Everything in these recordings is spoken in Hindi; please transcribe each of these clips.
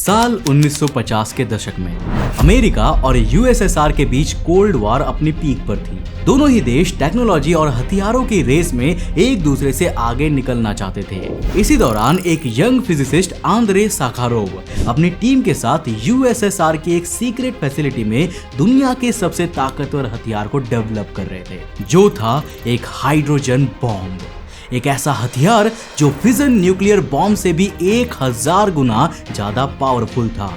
साल 1950 के दशक में अमेरिका और यूएसएसआर के बीच कोल्ड वॉर अपनी पीक पर थी। दोनों ही देश टेक्नोलॉजी और हथियारों की रेस में एक दूसरे से आगे निकलना चाहते थे। इसी दौरान एक यंग फिजिसिस्ट आंद्रे साखारोव अपनी टीम के साथ यूएसएसआर की एक सीक्रेट फैसिलिटी में दुनिया के सबसे ताकतवर हथियार को डेवलप कर रहे थे, जो था एक हाइड्रोजन बॉम्ब। एक ऐसा हथियार जो फिजन न्यूक्लियर बॉम्ब से भी 1000 गुना ज्यादा पावरफुल था।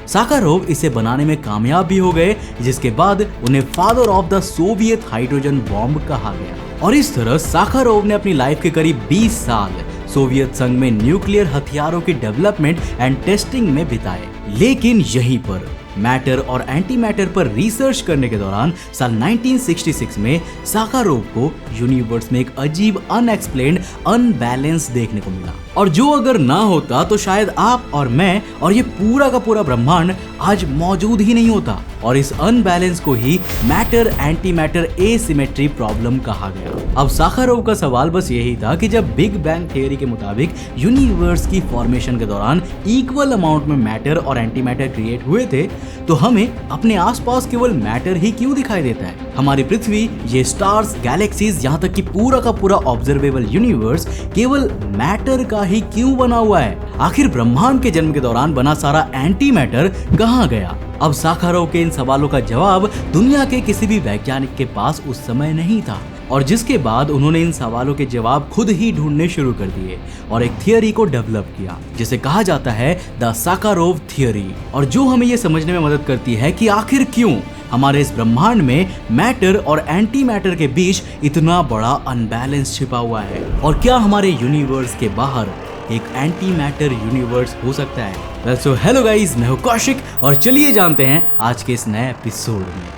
साखारोव इसे बनाने में कामयाब भी हो गए, जिसके बाद उन्हें father of the Soviet hydrogen bomb कहा गया। और इस तरह साखारोव ने अपनी लाइफ के करीब 20 साल सोवियत संघ में न्यूक्लियर हथियारों की डेवलपमेंट एंड टेस्टिंग में बिताए। लेकिन यहीं पर मैटर और एंटी मैटर पर रिसर्च करने के दौरान साल 1966 में साखारोव को यूनिवर्स में एक अजीब अनएक्सप्लेन्ड अनबैलेंस देखने को मिला, और जो अगर ना होता तो शायद आप और मैं और ये पूरा का पूरा ब्रह्मांड आज मौजूद ही नहीं होता। और इस अनबैलेंस को ही matter anti matter asymmetry problem कहा गया। अब साखारोव का सवाल बस यही था कि जब बिग बैंग थियरी के मुताबिक यूनिवर्स की फॉर्मेशन के दौरान इक्वल अमाउंट में मैटर और एंटी मैटर क्रिएट हुए थे, तो हमें अपने आसपास केवल मैटर ही क्यों दिखाई देता है? हमारी पृथ्वी, ये स्टार्स, गैलेक्सीज, यहाँ तक कि पूरा का पूरा ऑब्जर्वेबल यूनिवर्स केवल मैटर का ही क्यों बना हुआ है? आखिर ब्रह्मांड के जन्म के दौरान बना सारा एंटी मैटर कहाँ गया? अब साखारोव के इन सवालों का जवाब दुनिया के किसी भी वैज्ञानिक के पास उस समय नहीं था, और जिसके बाद उन्होंने इन सवालों के जवाब खुद ही ढूंढने शुरू कर दिए और एक थियरी को डेवलप किया, जिसे कहा जाता है द साखारोव थियरी, और जो हमें ये समझने में मदद करती है कि आखिर क्यों हमारे इस ब्रह्मांड में मैटर और एंटी मैटर के बीच इतना बड़ा अनबैलेंस छिपा हुआ है, और क्या हमारे यूनिवर्स के बाहर एक एंटी मैटर यूनिवर्स हो सकता है? सो हेलो गाइस, मैं हूं कौशिक, और चलिए जानते हैं आज के इस नए एपिसोड में।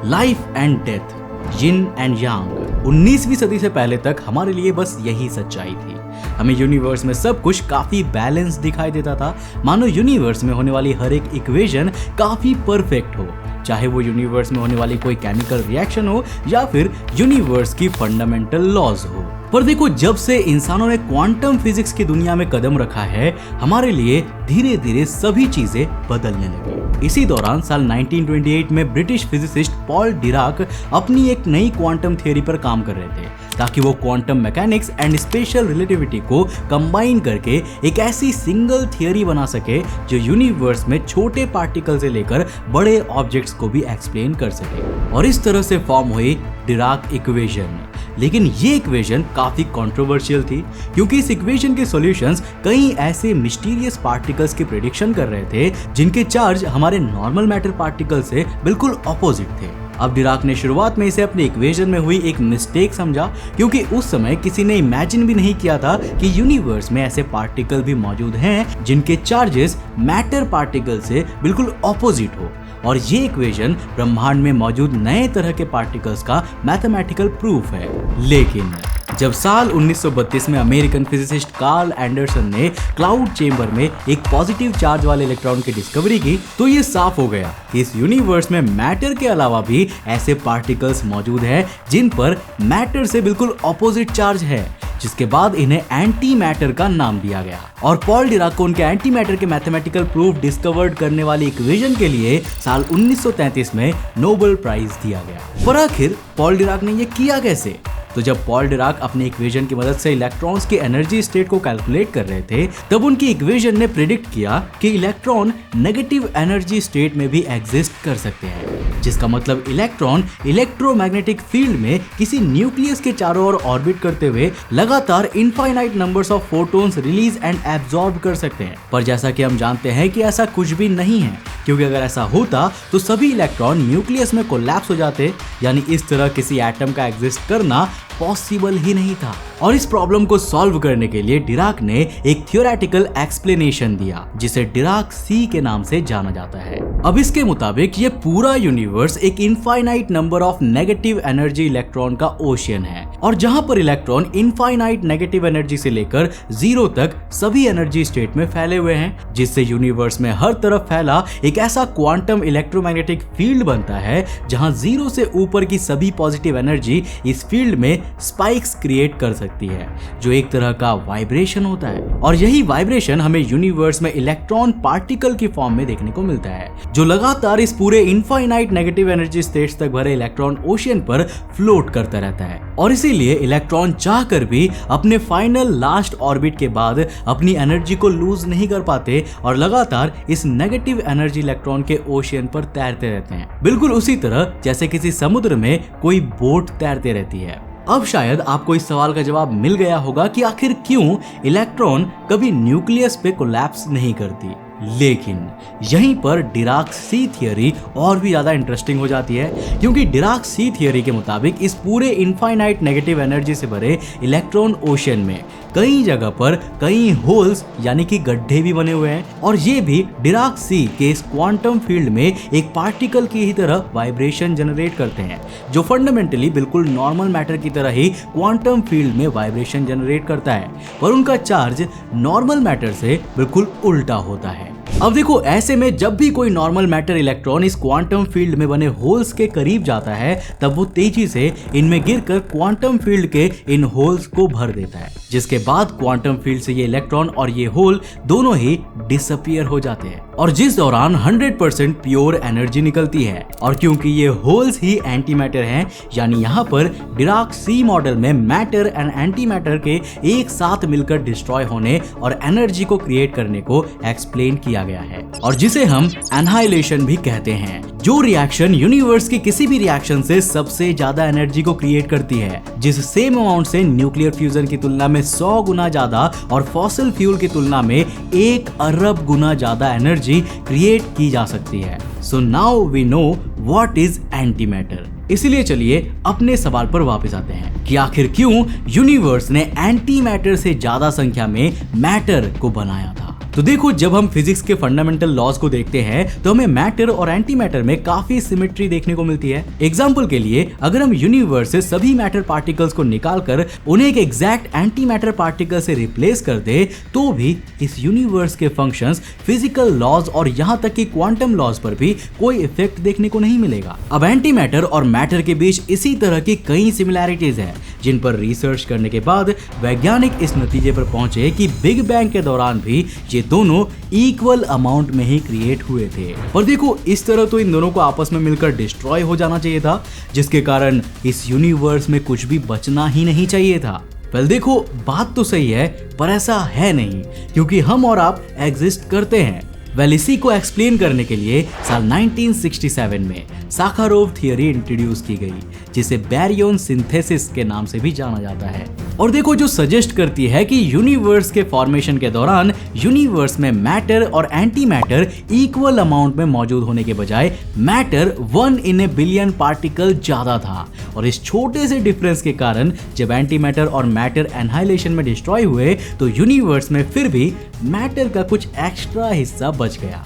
Life and death, yin and yang. 19वीं सदी से पहले तक हमारे लिए बस यही सच्चाई थी। हमें यूनिवर्स में सब कुछ काफी बैलेंस दिखाई देता था, मानो यूनिवर्स में होने वाली हर एक इक्वेशन काफी परफेक्ट हो, चाहे वो यूनिवर्स में होने वाली कोई केमिकल रिएक्शन हो या फिर यूनिवर्स की फंडामेंटल लॉज हो। पर देखो, जब से इंसानों ने क्वांटम फिजिक्स की दुनिया में कदम रखा है, हमारे लिए धीरे धीरे सभी चीजें बदलने लगी। इसी दौरान साल 1928 में ब्रिटिश फिजिसिस्ट पॉल डिराक अपनी एक नई क्वांटम थ्योरी पर काम कर रहे थे, ताकि वो quantum mechanics and special relativity को कंबाइन करके एक ऐसी सिंगल थियरी बना सके जो यूनिवर्स में छोटे पार्टिकल से लेकर बड़े ऑब्जेक्ट्स को भी एक्सप्लेन कर सके। और इस तरह से फॉर्म हुई डिराक इक्वेशन। लेकिन ये इक्वेशन काफी कंट्रोवर्शियल थी, क्योंकि इस इक्वेशन के सॉल्यूशंस कई ऐसे मिस्टीरियस पार्टिकल्स की प्रेडिक्शन कर रहे थे जिनके चार्ज हमारे नॉर्मल मैटर पार्टिकल से बिल्कुल ऑपोजिट थे। अब डिराक ने शुरुआत में इसे अपनी इक्वेशन में हुई एक मिस्टेक समझा, क्योंकि उस समय किसी ने इमेजिन भी नहीं किया था कि यूनिवर्स में ऐसे पार्टिकल भी मौजूद हैं जिनके चार्जेस मैटर पार्टिकल से बिल्कुल ऑपोजिट हो। और ये इक्वेशन ब्रह्मांड में मौजूद नए तरह के पार्टिकल्स का मैथमेटिकल प्रूफ है। लेकिन जब साल 1932 में अमेरिकन फिजिसिस्ट कार्ल एंडरसन ने क्लाउड चेंबर में एक पॉजिटिव चार्ज वाले इलेक्ट्रॉन की डिस्कवरी की, तो ये साफ हो गया कि इस यूनिवर्स में मैटर के अलावा भी ऐसे पार्टिकल्स मौजूद हैं जिन पर मैटर से बिल्कुल ऑपोजिट चार्ज है, जिसके बाद इन्हें एंटी मैटर का नाम दिया गया। और पॉल डिराक को उनके एंटी मैटर के मैथमेटिकल प्रूफ डिस्कवर्ड करने वाली इक्वेशन के लिए साल 1933 में नोबेल प्राइज दिया गया। पर आखिर पॉल डिराक ने ये किया कैसे? तो जब पॉल डिराक अपनी इक्वेशन की मदद से इलेक्ट्रॉन्स की एनर्जी स्टेट को कैलकुलेट कर रहे थे, तब उनकी इक्वेशन ने प्रिडिक्ट किया कि इलेक्ट्रॉन नेगेटिव एनर्जी स्टेट में भी एग्जिस्ट कर सकते हैं, जिसका मतलब इलेक्ट्रॉन इलेक्ट्रोमैग्नेटिक फील्ड में किसी न्यूक्लियस के चारों ओर ऑर्बिट करते हुए लगातार infinite numbers of photons release and absorb कर सकते हैं। पर जैसा कि हम जानते हैं कि ऐसा कुछ भी नहीं है, क्योंकि अगर ऐसा होता तो सभी इलेक्ट्रॉन न्यूक्लियस में कोलैप्स हो जाते, यानी इस तरह किसी एटम का एग्जिस्ट करना पॉसिबल ही नहीं था। और इस प्रॉब्लम को सॉल्व करने के लिए डिराक ने एक थियोरेटिकल एक्सप्लेनेशन दिया, जिसे डिराक सी के नाम से जाना जाता है। अब इसके मुताबिक ये पूरा यूनिवर्स एक infinite number of negative energy electron का ओशियन है, और जहां पर इलेक्ट्रॉन इनफाइनाइट नेगेटिव एनर्जी से लेकर जीरो तक सभी एनर्जी स्टेट में फैले हुए हैं, जिससे यूनिवर्स में हर तरफ फैला एक ऐसा क्वांटम इलेक्ट्रोमैग्नेटिक फील्ड बनता है जहां जीरो से ऊपर की सभी पॉजिटिव एनर्जी इस फील्ड में स्पाइक्स क्रिएट कर सकती है, जो एक तरह का वाइब्रेशन होता है। और यही वाइब्रेशन हमें यूनिवर्स में इलेक्ट्रॉन पार्टिकल की फॉर्म में देखने को मिलता है, जो लगातार इस पूरे इनफाइनाइट नेगेटिव एनर्जी स्टेट्स तक भरे इलेक्ट्रॉन ओशियन पर फ्लोट करता रहता है। और इसीलिए इलेक्ट्रॉन चाहकर भी अपने फाइनल लास्ट ऑर्बिट के बाद अपनी एनर्जी को लूज नहीं कर पाते और लगातार इस नेगेटिव एनर्जी इलेक्ट्रॉन के ओशियन पर तैरते रहते हैं, बिल्कुल उसी तरह जैसे किसी समुद्र में कोई बोट तैरती रहती है। अब शायद आपको इस सवाल का जवाब मिल गया होगा कि आखिर क्यों इलेक्ट्रॉन कभी न्यूक्लियस पे कोलैप्स नहीं करती। लेकिन यहीं पर डिराक-सी थियरी और भी ज्यादा इंटरेस्टिंग हो जाती है, क्योंकि डिराक-सी थियरी के मुताबिक इस पूरे इनफाइनाइट नेगेटिव एनर्जी से भरे इलेक्ट्रॉन ओशन में कई जगह पर कई होल्स यानी कि गड्ढे भी बने हुए हैं, और ये भी डिराक-सी के इस क्वांटम फील्ड में एक पार्टिकल की ही तरह वाइब्रेशन जनरेट करते हैं, जो फंडामेंटली बिल्कुल नॉर्मल मैटर की तरह ही क्वांटम फील्ड में वाइब्रेशन जनरेट करता है, पर उनका चार्ज नॉर्मल मैटर से बिल्कुल उल्टा होता है। अब देखो, ऐसे में जब भी कोई नॉर्मल मैटर इलेक्ट्रॉन इस क्वांटम फील्ड में बने होल्स के करीब जाता है, तब वो तेजी से इनमें गिरकर क्वांटम फील्ड के इन होल्स को भर देता है, जिसके बाद क्वांटम फील्ड से ये इलेक्ट्रॉन और ये होल दोनों ही डिसअपीयर हो जाते हैं, और जिस दौरान 100% प्योर एनर्जी निकलती है। और क्योंकि ये होल्स ही एंटी मैटर हैं, यानी यहाँ पर डिराक-सी मॉडल में मैटर एंड एंटी मैटर के एक साथ मिलकर डिस्ट्रॉय होने और एनर्जी को क्रिएट करने को एक्सप्लेन किया गया है, और जिसे हम एनहाइलेशन भी कहते हैं। जो रिएक्शन यूनिवर्स की किसी भी रिएक्शन से सबसे ज्यादा एनर्जी को क्रिएट करती है, जिस सेम अमाउंट से न्यूक्लियर फ्यूजन की तुलना में 100 गुना ज्यादा और फॉसिल फ्यूल की तुलना में 1 अरब गुना ज्यादा एनर्जी क्रिएट की जा सकती है। So now we know what is antimatter. इसीलिए चलिए अपने सवाल पर वापस आते हैं कि आखिर क्यों यूनिवर्स ने एंटी मैटर से ज्यादा संख्या में मैटर को बनाया था। तो देखो, जब हम फिजिक्स के फंडामेंटल लॉज को देखते हैं तो हमें मैटर और एंटी मैटर में काफी सिमेट्री देखने को मिलती है। एग्जांपल के लिए, अगर हम यूनिवर्स से सभी मैटर पार्टिकल्स को निकालकर उन्हें एक एग्जैक्ट एंटी मैटर पार्टिकल से रिप्लेस कर दे, तो भी इस यूनिवर्स के फंक्शंस, फिजिकल लॉज और यहाँ तक कि क्वांटम लॉज पर भी कोई इफेक्ट देखने को नहीं मिलेगा। अब एंटी मैटर और मैटर के बीच इसी तरह की कई सिमिलैरिटीज है, जिन पर रिसर्च करने के बाद वैज्ञानिक इस नतीजे पर पहुंचे कि बिग बैंग के दौरान भी ये दोनों इक्वल अमाउंट में ही क्रिएट हुए थे। और देखो, इस तरह तो इन दोनों को आपस में मिलकर डिस्ट्रॉय हो जाना चाहिए था, जिसके कारण इस यूनिवर्स में कुछ भी बचना ही नहीं चाहिए था। वेल देखो, बात तो सही है, पर ऐसा है नहीं, क्योंकि हम और आप एग्जिस्ट करते हैं। वेल इसी को एक्सप्लेन करने के लिए साल 1967 में साखारोव थियरी इंट्रोड्यूस की गई, जिसे बैरियन सिंथेसिस के नाम से भी जाना जाता है। और देखो, जो सजेस्ट करती है कि यूनिवर्स के फॉर्मेशन के दौरान यूनिवर्स में मैटर और एंटी मैटर इक्वल अमाउंट में मौजूद होने के बजाय matter 1 in a billion particle ज्यादा था, और इस छोटे से डिफरेंस के कारण जब एंटी मैटर और मैटर एनहाइलेशन में डिस्ट्रॉय हुए, तो यूनिवर्स में फिर भी मैटर का कुछ एक्स्ट्रा हिस्सा बच गया।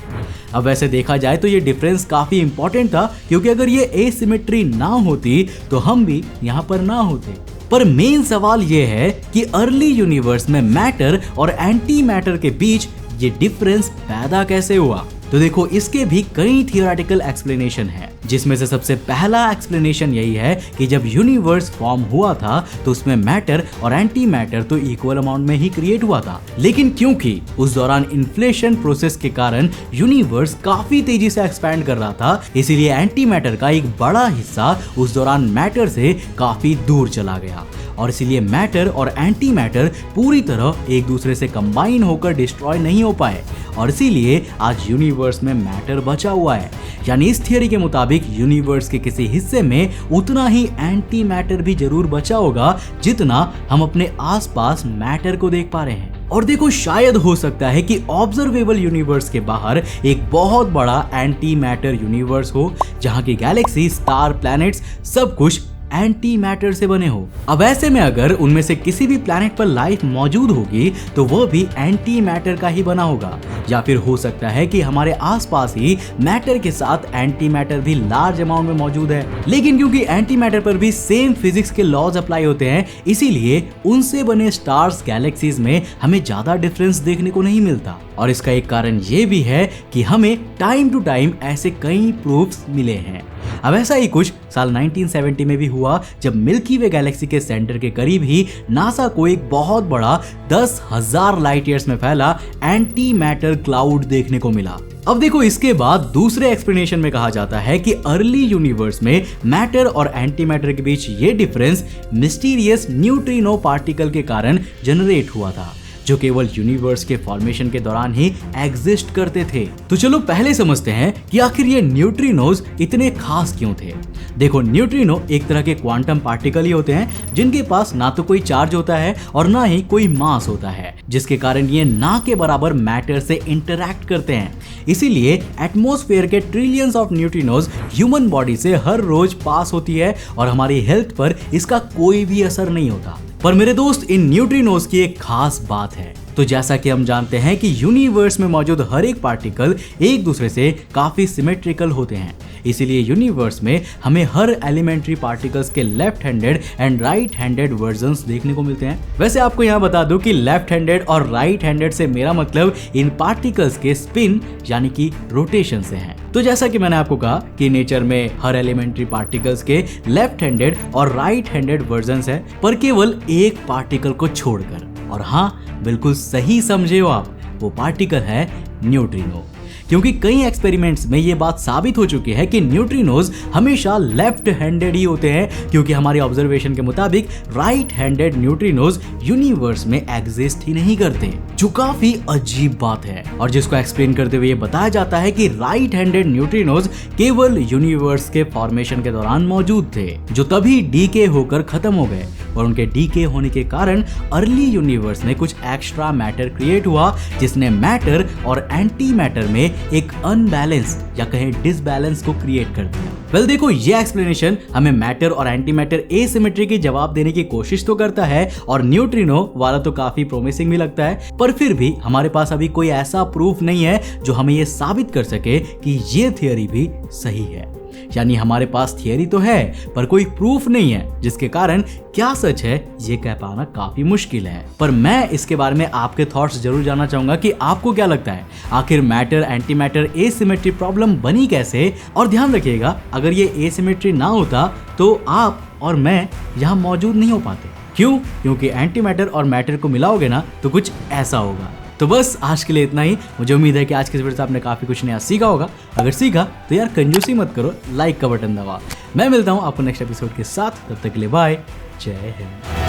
अब वैसे देखा जाए तो ये डिफरेंस काफी इंपॉर्टेंट था, क्योंकि अगर ये एसिमेट्री ना होती तो हम भी यहाँ पर ना होते। पर मेन सवाल ये है कि अर्ली यूनिवर्स में मैटर और एंटी मैटर के बीच ये डिफरेंस पैदा कैसे हुआ। तो देखो, इसके भी कई थियोरेटिकल एक्सप्लेनेशन है, जिसमें से सबसे पहला एक्सप्लेनेशन यही है कि जब यूनिवर्स फॉर्म हुआ था तो उसमें मैटर और एंटी मैटर तो इक्वल अमाउंट में ही क्रिएट हुआ था, लेकिन क्योंकि उस दौरान इन्फ्लेशन प्रोसेस के कारण यूनिवर्स काफी तेजी से एक्सपैंड कर रहा था, इसीलिए एंटी मैटर का एक बड़ा हिस्सा उस दौरान मैटर से काफी दूर चला गया, और इसीलिए मैटर और एंटी मैटर पूरी तरह एक दूसरे से कंबाइन होकर डिस्ट्रॉय नहीं हो पाए, और इसीलिए आज यूनिवर्स में मैटर बचा हुआ है। यानी इस थियरी के मुताबिक यूनिवर्स के किसी हिस्से में उतना ही एंटी मैटर भी जरूर बचा होगा जितना हम अपने आसपास मैटर को देख पा रहे हैं। और देखो, शायद हो सकता है कि ऑब्जर्वेबल यूनिवर्स के बाहर एक बहुत बड़ा एंटी मैटर यूनिवर्स हो, जहां की गैलेक्सी, स्टार, प्लैनेट्स सब कुछ एंटी मैटर से बने हो। अब ऐसे में अगर उनमें से किसी भी प्लैनेट पर लाइफ मौजूद होगी तो वो भी एंटी मैटर का ही बना होगा, या फिर हो सकता है कि हमारे आसपास ही मैटर के साथ एंटी मैटर भी लार्ज अमाउंट में मौजूद है, लेकिन क्योंकि एंटी मैटर पर भी सेम फिजिक्स के लॉज अप्लाई होते हैं, इसीलिए उनसे बने स्टार्स गैलेक्सीज में हमें ज्यादा डिफरेंस देखने को नहीं मिलता। और इसका एक कारण ये भी है कि हमें टाइम टू टाइम ऐसे कई प्रूफ्स मिले हैं। अब ऐसा ही कुछ साल 1970 में भी हुआ, जब मिल्की वे गैलेक्सी के सेंटर के करीब ही नासा को एक बहुत बड़ा 10,000 लाइट ईयर्स में फैला एंटी मैटर क्लाउड देखने को मिला। अब देखो, इसके बाद दूसरे एक्सप्लेनेशन में कहा जाता है कि अर्ली यूनिवर्स में मैटर और एंटी मैटर के बीच ये डिफरेंस मिस्टीरियस न्यूट्रिनो पार्टिकल के कारण जनरेट हुआ था, जो केवल यूनिवर्स के फॉर्मेशन के दौरान ही एग्जिस्ट करते थे। तो चलो पहले समझते हैं कि आखिर ये न्यूट्रिनोज इतने खास क्यों थे। देखो, न्यूट्रिनो एक तरह के क्वांटम पार्टिकल ही होते हैं जिनके पास ना तो कोई चार्ज होता है और ना ही कोई मास होता है, जिसके कारण ये ना के बराबर मैटर से इंटरैक्ट करते हैं। इसीलिए एटमॉस्फेयर के trillions of neutrinos human body से हर रोज पास होती है और हमारी हेल्थ पर इसका कोई भी असर नहीं होता। पर मेरे दोस्त, इन न्यूट्रिनोज की एक खास बात है। तो जैसा कि हम जानते हैं कि यूनिवर्स में मौजूद हर एक पार्टिकल एक दूसरे से काफी सिमेट्रिकल होते हैं, इसीलिए यूनिवर्स में हमें हर एलिमेंट्री पार्टिकल्स के left handed and right handed versions देखने को मिलते हैं। वैसे आपको यहाँ बता दूं कि लेफ्ट हैंडेड और राइट हैंडेड से मेरा मतलब इन पार्टिकल्स के स्पिन यानी कि रोटेशन से है। तो जैसा कि मैंने आपको कहा कि नेचर में हर एलिमेंट्री पार्टिकल्स के लेफ्ट हैंडेड और राइट हैंडेड वर्जन्स है, पर केवल एक पार्टिकल को छोड़कर। और हाँ, बिल्कुल सही समझे हो आप, वो पार्टिकल है न्यूट्रिनो। क्योंकि कई एक्सपेरिमेंट्स में ये बात साबित हो चुकी है कि न्यूट्रिनोज हमेशा लेफ्ट हैंडेड ही होते हैं, क्योंकि हमारे ऑब्जर्वेशन के मुताबिक राइट हैंडेड न्यूट्रिनोज यूनिवर्स में एग्जिस्ट ही नहीं करते, जो काफी अजीब बात है। और जिसको एक्सप्लेन करते हुए ये बताया जाता है कि राइट हैंडेड न्यूट्रिनोज केवल यूनिवर्स के फॉर्मेशन के दौरान मौजूद थे, जो तभी डीके होकर खत्म हो गए। और उनके डीके होने के कारण अर्ली यूनिवर्स में कुछ एक्स्ट्रा मैटर क्रिएट हुआ, जिसने मैटर और एंटी मैटर में एक अनबैलेंस या कहें डिसबैलेंस को क्रिएट कर दिया। वेल देखो, ये एक्सप्लेनेशन हमें मैटर और एंटी मैटर एसिमेट्री की जवाब देने की कोशिश तो करता है, और न्यूट्रिनो वाला तो काफी प्रोमिसिंग भी लगता है, पर फिर भी हमारे पास अभी कोई ऐसा प्रूफ नहीं है जो हमें ये साबित कर सके कि ये थियरी भी सही है। यानी हमारे पास थियरी तो है, पर कोई प्रूफ नहीं है, जिसके कारण क्या सच है ये कह पाना काफी मुश्किल है। पर मैं इसके बारे में आपके थॉट्स जरूर जानना चाहूंगा कि आपको क्या लगता है, आखिर matter anti matter asymmetry problem बनी कैसे। और ध्यान रखिएगा, अगर ये एसिमेट्री ना होता तो आप और मैं यहाँ मौजूद नहीं हो पाते। क्यों? क्योंकि एंटी मैटर और मैटर को मिलाओगे ना तो कुछ ऐसा होगा। तो बस आज के लिए इतना ही। मुझे उम्मीद है कि आज के इस वीडियो से आपने काफी कुछ नया सीखा होगा। अगर सीखा तो यार कंजूसी मत करो, लाइक का बटन दबाओ। मैं मिलता हूँ आपको नेक्स्ट एपिसोड के साथ, तब तक के लिए बाय, जय हिंद।